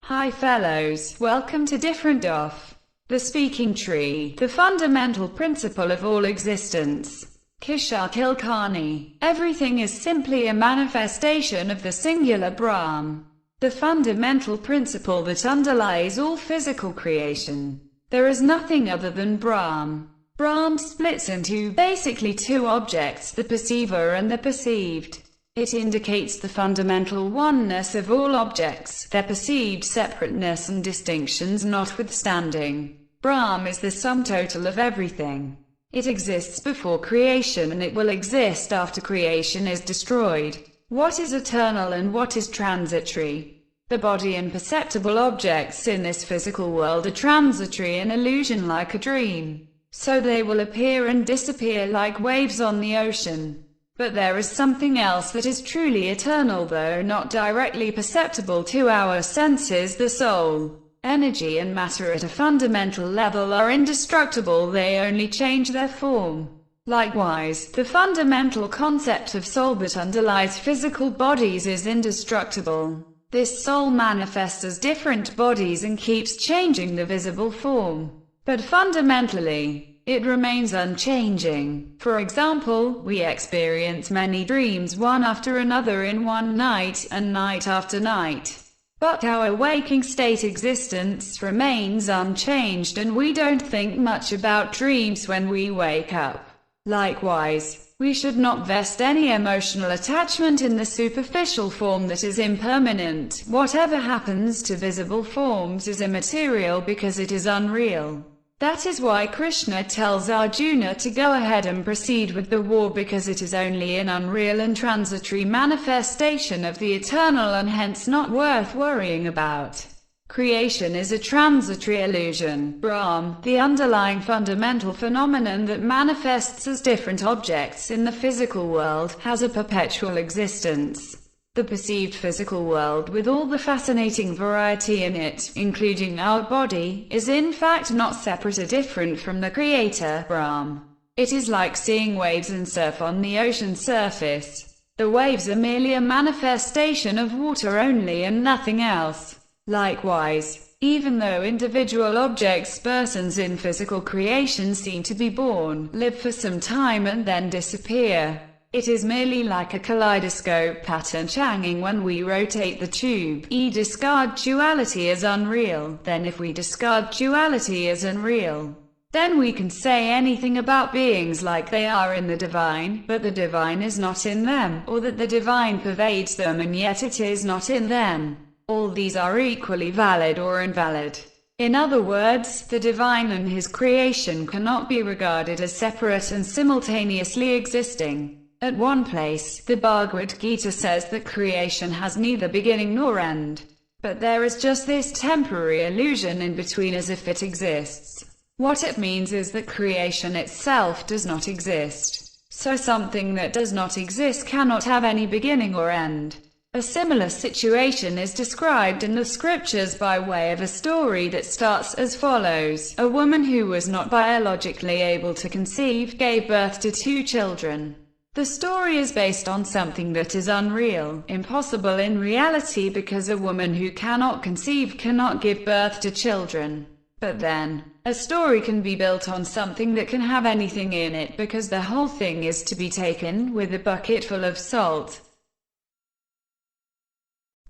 Hi fellows, welcome to Different Off. The speaking tree, the fundamental principle of all existence. Kishor Kulkarni. Everything is simply a manifestation of the singular Brahmn, the fundamental principle that underlies all physical creation. There is nothing other than Brahmn. Brahmn splits into basically two objects, the perceiver and the perceived. It indicates the fundamental oneness of all objects, their perceived separateness and distinctions notwithstanding. Brahman is the sum total of everything. It exists before creation and it will exist after creation is destroyed. What is eternal and what is transitory? The body and perceptible objects in this physical world are transitory, an illusion like a dream. So they will appear and disappear like waves on the ocean. But there is something else that is truly eternal, though not directly perceptible to our senses. The soul, energy and matter at a fundamental level are indestructible, they only change their form. Likewise, the fundamental concept of soul that underlies physical bodies is indestructible. This soul manifests as different bodies and keeps changing the visible form. But fundamentally, it remains unchanging. For example, we experience many dreams one after another in one night, and night after night. But our waking state existence remains unchanged, and we don't think much about dreams when we wake up. Likewise, we should not vest any emotional attachment in the superficial form that is impermanent. Whatever happens to visible forms is immaterial because it is unreal. That is why Krishna tells Arjuna to go ahead and proceed with the war, because it is only an unreal and transitory manifestation of the eternal and hence not worth worrying about. Creation is a transitory illusion. Brahman, the underlying fundamental phenomenon that manifests as different objects in the physical world, has a perpetual existence. The perceived physical world, with all the fascinating variety in it, including our body, is in fact not separate or different from the Creator, Brahman. It is like seeing waves and surf on the ocean surface. The waves are merely a manifestation of water only and nothing else. Likewise, even though individual objects, persons in physical creation seem to be born, live for some time and then disappear, it is merely like a kaleidoscope pattern changing when we rotate the tube. Discard duality as unreal. Then if we discard duality as unreal, then we can say anything about beings like they are in the divine, but the divine is not in them, or that the divine pervades them and yet it is not in them. All these are equally valid or invalid. In other words, the divine and his creation cannot be regarded as separate and simultaneously existing. At one place, the Bhagavad Gita says that creation has neither beginning nor end. But there is just this temporary illusion in between, as if it exists. What it means is that creation itself does not exist. So something that does not exist cannot have any beginning or end. A similar situation is described in the scriptures by way of a story that starts as follows. A woman who was not biologically able to conceive gave birth to 2 children. The story is based on something that is unreal, impossible in reality, because a woman who cannot conceive cannot give birth to children. But then, a story can be built on something that can have anything in it, because the whole thing is to be taken with a bucket full of salt.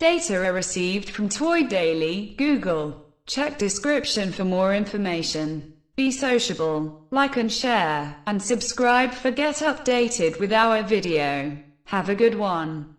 Data are received from TOI Daily, Google. Check description for more information. Be sociable, like and share, and subscribe for get updated with our video. Have a good one.